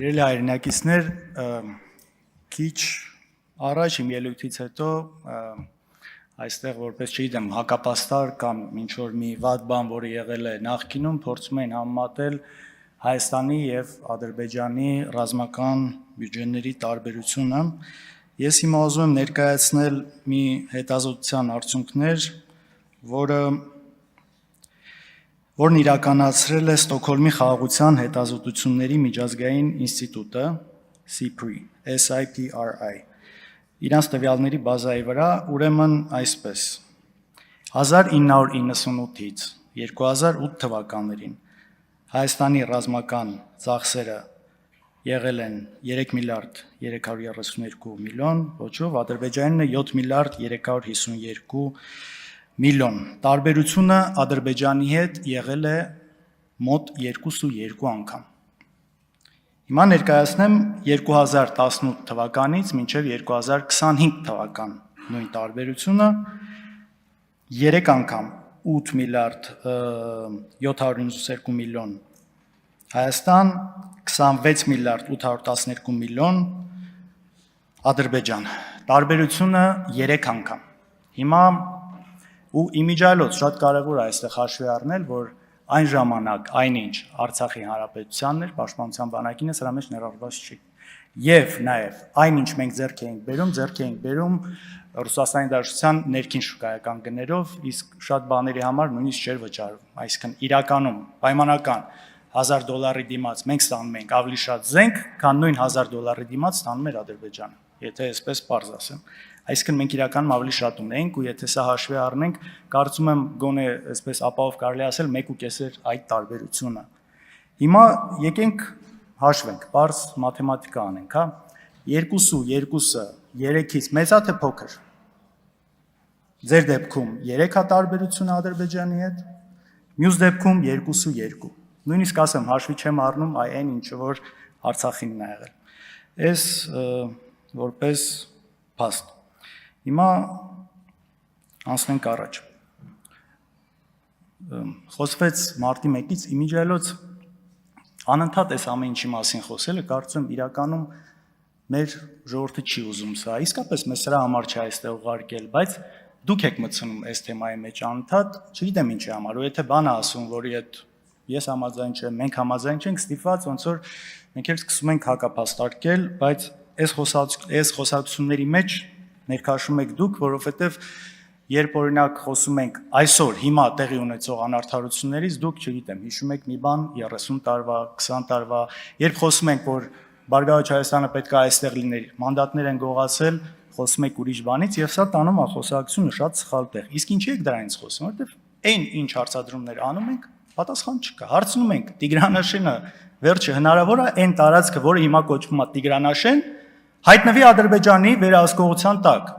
Սիրելի հայրենակիցներ, քիչ առաջ իմ ելույթից հետո այստեղ որպես չգիտեմ հակապաստար կամ ինչ որ մի վատ բան, որը եղել է նախկինում, փորձում են համեմատել Հայաստանի եւ Ադրբեջանի ռազմական բյուջեների տարբերությունը։ Ես հիմա ուզում եմ ներկայացնել մի հետազոտության արդյունքներ, որն իրականացրել է Ստոկհոլմի խաղաղության հետազոտությունների միջազգային ինստիտուտը SIPRI, իրանց տվյալների բազայի վրա, ուրեմն այսպես, 1998-ից 2008 թվականներին Հայաստանի ռազմական ծախսերը եղել են 3 միլիարդ 332 միլիոն ոչով, Ադրբեջանինը 7 միլիարդ 352 միլիոն, տարբերությունը Ադրբեջանի հետ եղել է մոտ 2.2 անգամ։ Հիմա ներկայացնեմ 2018 թվականից մինչև 2025 թվական նույն տարբերությունը 3 անգամ 8 միլիարդ 792 միլիոն Հայաստան, 26 միլիարդ 812 միլիոն Ադրբեջան, տարբերությունը 3 անգամ։ Հիմա ու իմիջիայլոց շատ կարևոր է այստեղ հաշվի առնել, որ այն ժամանակ այնինչ Արցախի հանրապետությանն էր, պաշտպանության բանակին է, սրա մեջ ներառված չի։ Եվ նաև այնինչ մենք ձեռք էինք բերում Ռուսաստանի Դաշնության ներքին շուկայական գներով, իսկ շատ բաների համար նույնիսկ չէր վճարվում, այսինքն իրականում պայմանական $1000 դիմաց մենք ստանում ենք ավելի շատ զենք, քան նույն $1000 դիմաց ստանում էր Ադրբեջանը, եթե այսպես պարզ ասեմ։ Այսինքն մենք իրականում ավելի շատ ունենք ու եթե սա հաշվի առնենք, կարծում եմ գոնե այսպես ապահով կարելի ասել 1.5 այդ տարբերությունը։ Հիմա եկենք հաշվենք, պարզ մաթեմատիկա անենք, հա։ 2-2-ը 3-ից մեծ է թե փոքր։ Ձեր դեպքում 3-ա տարբերությունը Ադրբեջանի հետ, մյուս դեպքում 2-2։ Նույնիսկ ասեմ, հաշվի չեմ առնում այն ինչը որ Արցախինն է եղել։ Այս որպես փաստ։ Հիմա անցնենք առաջ։ Խոսվեց մարտի 1-ից իմիջիայլոց անընդհատ այս ամեն ինչի մասին խոսելը, կարծում եմ իրականում մեր ժողովուրդը չի ուզում սա։ Իսկապես մեզ սրա համար չի այստեղ ուղարկել, բայց դուք եք մտցնում այս թեմայի մեջ անընդհատ, չգիտեմ ինչի համար, ու եթե բանը ասում, որի հետ ես համաձայն չեմ, մենք համաձայն չենք, ստիպված ոնց որ մենք էլ սկսում ենք հակապաստարկել, բայց այս խոսակցությունների մեջ ներքաշում եք դուք, որովհետև երբ օրինակ խոսում ենք այսօր հիմա տեղի ունեցող անարդարություններից, դուք չգիտեմ, հիշում եք մի բան 30 տարվա, 20 տարվա, երբ խոսում ենք, որ Բարգավաճ Հայաստանը պետք է այստեղ լիներ, մանդատներ են գողացել, խոսում եք ուրիշ բանից եւ սա տանում է խոսակցությունը շատ սխալ տեղ։ Իսկ ինչի եք դրանից խոսում, որովհետեւ այն ինչ հարցադրումներ անում ենք, պատասխան չկա։ Հարցնում ենք Տիգրանաշենը վերջը հնարավոր է այն տարածքը, որը հիմա կոչվում է Տիգրանաշեն, հայտնվի Ադրբեջանի վերահսկողության տակ։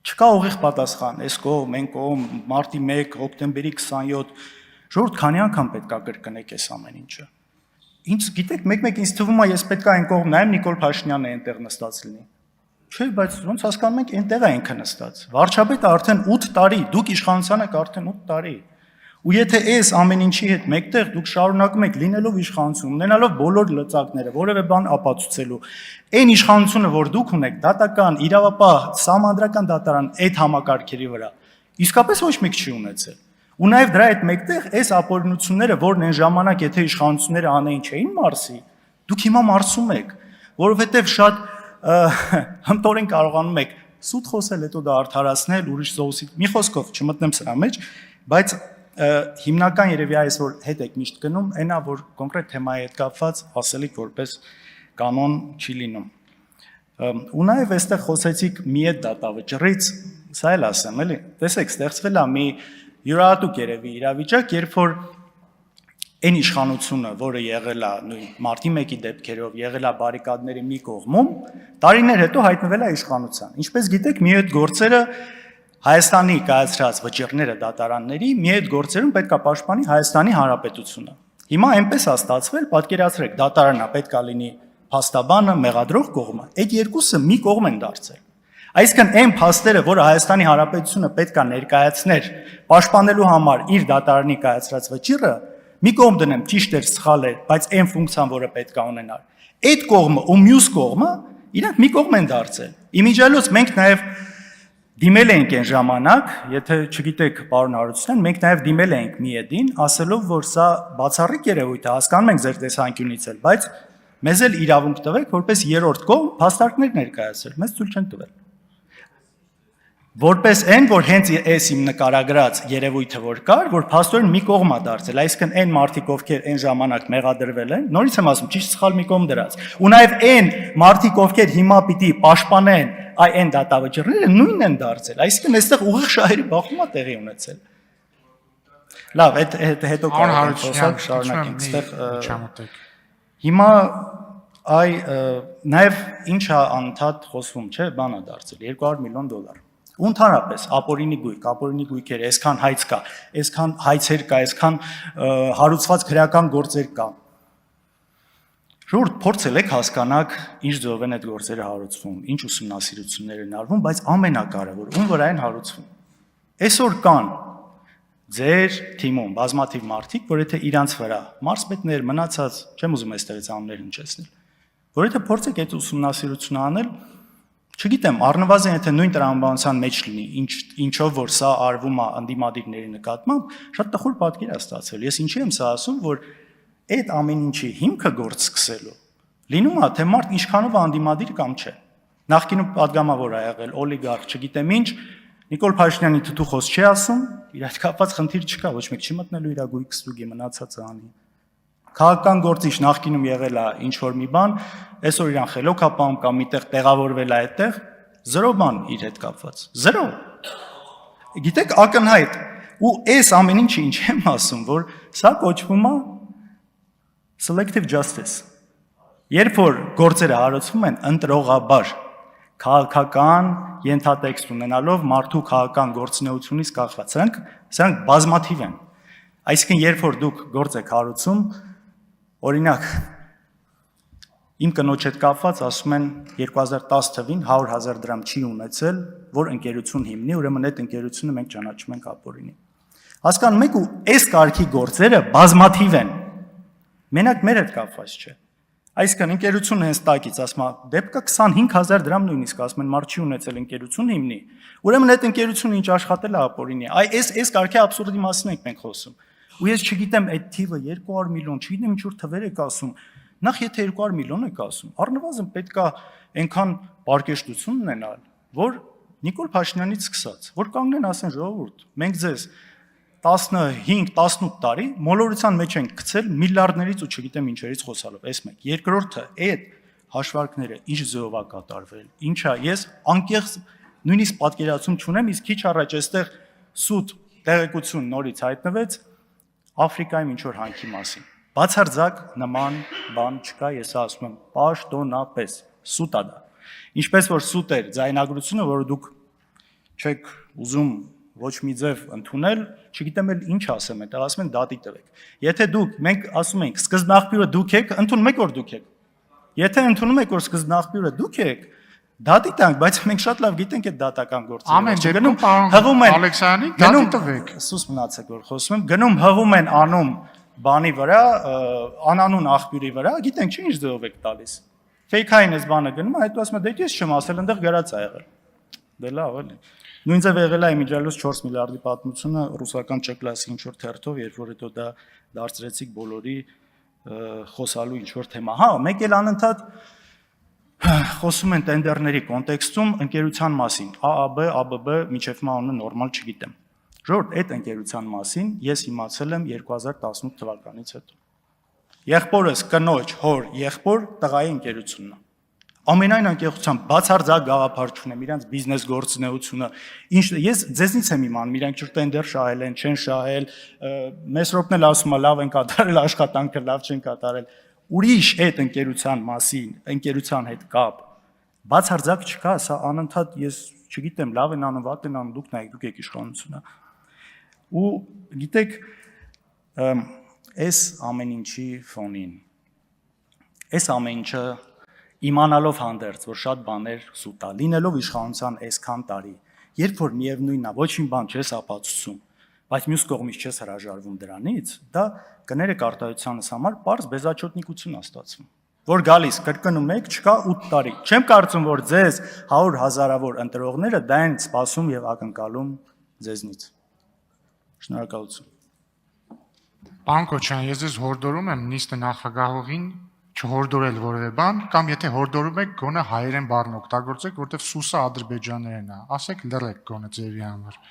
Չկա ուղիղ պատասխան, այս կողմ, այն կողմ, մարտի 1, հոկտեմբերի 27, ժողովուրդ քանի անգամ պետք է կրկնեք այս ամեն ինչը։ Ինչ գիտեք, մեկ-մեկ ինձ թվում է, ես պետք է այն կողմ նայեմ, Նիկոլ Փաշինյանը այնտեղ նստած լինի։ Չէ, բայց ոնց հասկանում եք, այնտեղ է ինքը նստած։ Վարչապետը արդեն 8 տարի, դուք իշխանության եք արդեն 8 տարի։ Ու եթե այս ամեն ինչի հետ մեկտեղ դուք շարունակում եք լինելով իշխանություն, ունենալով բոլոր լծակները, որևէ բան ապացուցելու, այն իշխանությունը, որ դուք ունեք, դատական, իրավապահ, սահմանադրական դատարան այդ համակարգերի վրա, իսկապես ոչ մեկ չի ունեցել։ Ու նաև դրա հետ մեկտեղ այս ապօրինությունները, որն այն ժամանակ եթե իշխանությունները անեին չէին մարսի, դուք հիմա մարսում եք, որովհետև շատ հմտորեն կարողանում եք սուտ խոսել, հետո դա արդարացնել, ուրիշ զոհուսի, մի խոսքով չմտնեմ սրա մեջ, բայց հիմնական երևի այս որ հետ եք միշտ գնում, այնա որ կոնկրետ թեմայի հետ կապված ասելիք որպես կանոն չի լինում։ Ու նաև այստեղ խոսեցիք մի այդ դատավճռից, սա էլ ասեմ, էլի, տեսեք, ստեղծվել է մի յուրահատուկ երևի իրավիճակ, երբ որ այն իշխանությունը, որը եղել է նույն մարտի 1-ի դեպքերով, եղել է բարիկադների մի կողմում, տարիներ հետո հայտնվել է իշխանության։ Ինչպես գիտեք, մի այդ գործերը Հայաստանի կայացրած վճիռները դատարանների մի այդ գործերում պետք է պաշտպանի Հայաստանի Հանրապետությունը։ Հիմա այնպես է ստացվել, պատկերացրեք, դատարանը պետք է լինի փաստաբանը, մեղադրող կողմը։ Այդ երկուսը մի կողմ են դարձել։ Այսինքն այն փաստերը, որը Հայաստանի Հանրապետությունը պետք է ներկայացներ պաշտպանելու համար իր դատարանի կայացրած վճիռը, մի կողմ դնեմ ճիշտ էր, սխալ էր, բայց այն ֆունկցիան, որը պետք է ունենար։ Այդ կողմը ու մյուս կողմը իրանք մի կողմ են դարձել։ Իմիջիալոց մենք նաև դիմել էինք այն ժամանակ, եթե չգիտեք, պարոն Հարությունյան, մենք նաև դիմել էինք ՄԻԵԴ-ին, ասելով, որ սա բացառիկ երևույթ է, հասկանում ենք ձեր տեսանկյունից էլ, բայց մեզ էլ իրավունք տվեք, որպես երրորդ կողմ փաստարկներ ներկայացրել, մեզ ցույց չեն տվել։ Որպես այն, որ հենց այս իմ նկարագրած երևույթը որ կար, որ փաստորեն մի կողմ է դարձել, այսինքն այն մարդիկ, ովքեր այն ժամանակ մեղադրվել են, նորից եմ ասում, ճիշտ սխալ մի կողմ դրած։ Ու նաև այն մարդիկ, ովքեր հիմա պիտի պաշտպանեն այն դատավճիռները, նույնն են դարձել։ Այսինքն այստեղ ուղիղ շահերի բախում է տեղի ունեցել։ Լավ, հետո կարող ենք խոսալ, շարունակենք, այստեղ հիմա նաև ինչ է անդադ խոսվում, չէ, բան է դարձել, $200 միլիոն։ Ու ընդհանրապես ապօրինի գույքեր, այսքան հայց կա, այսքան հայցեր կա, այսքան հարուցված քրեական գործեր կա։ Ժողովուրդ, փորձել եք հասկանաք ինչ ձևով են այդ գործերը հարուցվում, ինչ ուսումնասիրություններ են արվում, բայց ամենակարևորը ում վրա են հարուցվում։ Այսօր կան ձեր թիմում բազմաթիվ մարդիկ, որ եթե իրանց վրա մարզպետներ մնացած, չեմ ուզում այստեղից անուններ հնչեցնել, որ եթե փորձեք այդ ուսումնասիրությունը անել, չգիտեմ, առնվազն եթե նույն տրամաբանության մեջ լինի, ինչով որ սա արվում է անդիմադիրների նկատմամբ, շատ տխուր պատկեր է ստացվել։ Ես ինչի եմ սա ասում, որ այդ ամեն ինչի հիմքը գործ սկսելու լինում է, թե մարդ ինչքանով է անդիմադիր կամ չէ։ Նախկինում падգամավոր է եղել, օլիգարխ, չգիտեմ ինչ, Նիկոլ Փաշինյանի թութուխոս չի ասում, իր հետ կապված խնդիր չկա, ոչ մեկ չի մտնելու իր գույք ստուգի մնացածը անի։ Քաղաքական գործիչ նախկինում եղել է ինչ որ մի բան, այսօր իրան խելոք է պահում կամ միտեղ տեղավորվել է այդտեղ, 0 բան իր հետ կապված, 0։ Գիտեք, ակնհայտ, ու այս ամեն ինչը ինչ եմ ասում, որ սա կոչվում է selective justice։ Երբ որ գործերը հարուցվում են ընտրողաբար, քաղաքական ենթատեքստ ունենալով մարդու քաղաքական գործունեությունից կախված, սրանք բազմաթիվ են։ Այսինքն, երբ որ դուք գործ եք հարուցում, օրինակ, իմ կնոջ հետ կապված ասում են 2010 թվին 100,000 դրամ չի ունեցել, որ ընկերություն հիմնի, ուրեմն այդ ընկերությունը մենք ճանաչում ենք ապօրինի։ Հասկանում եք, ու այս կարգի գործերը բազմաթիվ են։ Մենակ մեր հետ կապված չէ։ Այսինքն ընկերությունը հենց տակից ասում է, դեպքը 25,000 դրամ նույնիսկ ասում են, մարդ չի ունեցել ընկերություն հիմնի, ուրեմն այդ ընկերությունը ինչ աշխատել է ապօրինի։ Այս կարգի աբսուրդի մասին ենք մենք խոսում։ Ու ես չգիտեմ այդ թիվը 200 միլիոն, չգիտեմ ինչ որ թվեր եք ասում։ Նախ եթե 200 միլիոն եք ասում, առնվազն պետք է այնքան պարկեշտություն ունենալ, որ Նիկոլ Փաշինյանից սկսած, որ կանգնեն ասեն ժողովուրդ, մենք ձեզ 15-18 տարի մոլորության մեջ ենք գցել միլիարդներից ու չգիտեմ ինչերից խոսալով, այս մեկ։ Երկրորդը, այդ հաշվարկները ինչ ձևով է կատարվել, ինչա, ես անկեղծ նույնիսկ պատկերացում չունեմ, իսկ քիչ առաջ այստեղ սուտ տեղեկություն նորից հայտնվեց Աֆրիկայում ինչ որ հանքի մասին։ Բացարձակ նման բան չկա, ես ասում եմ, պաշտոնապես, սուտ է դա։ Ինչպես որ սուտ էր ձայնագրությունը, որը դուք չեք ուզում ոչ մի ձև ընդունել, չգիտեմ էլ ինչ ասեմ, այդտեղ ասում են դատի տվեք։ Եթե դուք, մենք ասում ենք, սկզբնաղբյուրը դուք եք, ընդունում եք որ դուք եք։ Եթե ընդունում եք որ սկզբնաղբյուրը դուք եք, դատի տանք, բայց մենք շատ լավ գիտենք այդ դատական գործերը։ Ամեն դեպքում պարոն Ալեքսյանի դատի տվեք։ Սուս մնացեք որ խոսում եմ, գնում հղում են անում բանի վրա, անանուն աղբյուրի վրա, գիտենք չէ ինչ ձևով եք տալիս։ Ֆեյքային էս բանը գնում, հետո ասում եմ, դե ես չեմ ասել, այնտեղ գրած է եղել։ Դե լավ էլի։ Նույն ձև եղել է իմիջիալոց 4 միլիարդի պատմությունը ռուսական ճկլասի ինչ որ թերթով, երբ որ հետո դա դարձրեցիք բոլորի խոսալու ինչ որ թեմա։ Հա, մեկ էլ անընդհատ խոսում են տենդերների կոնտեքստում ընկերության մասին, ԱԱԲ, ԱԲԲ, միջև մանունը նորմալ չգիտեմ։ Ժողովուրդ, այդ ընկերության մասին ես իմացել եմ 2018 թվականից հետո։ Եղբորս կնոջ, հոր, եղբոր տղայի ընկերությունն է։ Ամենայն անկեղծությամբ բացարձակ գաղափար չունեմ իրանց բիզնես գործունեությունը։ Ինչ ես ձեզնից եմ իմանում, իրանք ճիշտ տենդեր շահել են, չեն շահել, Մեսրոպն էլ ասում է լավ են կատարել աշխատանքը, լավ չեն կատարել։ Ուրիշ այդ ընկերության մասին, ընկերության հետ կապ բացարձակ չկա, սա անընդհատ ես չգիտեմ, լավ են անում, վատ են անում, դուք նայեք, դուք եք իշխանությունը։ Ու գիտեք, այս ամեն ինչի ֆոնին, այս ամեն ինչը իմանալով հանդերձ, որ շատ բաներ սուտ է, լինելով իշխանության այսքան տարի, երբ որ միևնույնն է, ոչ մի բան չես ապացուցում, բայց մյուս կողմից չես հրաժարվում դրանից, դա կներեք արտահայտությանս համար པարզ բեզաչոտնիկություն է ստացվում, որ գալիս կրկնում եք, չկա 8 տարի։ Չեմ կարծում, որ ձեզ 100 հազարավոր ընտրողները դա են սպասում եւ ակնկալում ձեզնից։ Շնորհակալություն։ Պարոն Քոչարյան, ես ձեզ հորդորում եմ նիստը նախագահողին չհորդորել որևէ բան, կամ եթե հորդորում եք, գոնե հայերեն բառն օգտագործեք, որովհետև սուսը ադրբեջաներեն է։ Ասեք լռեք գոնե ձևի համար։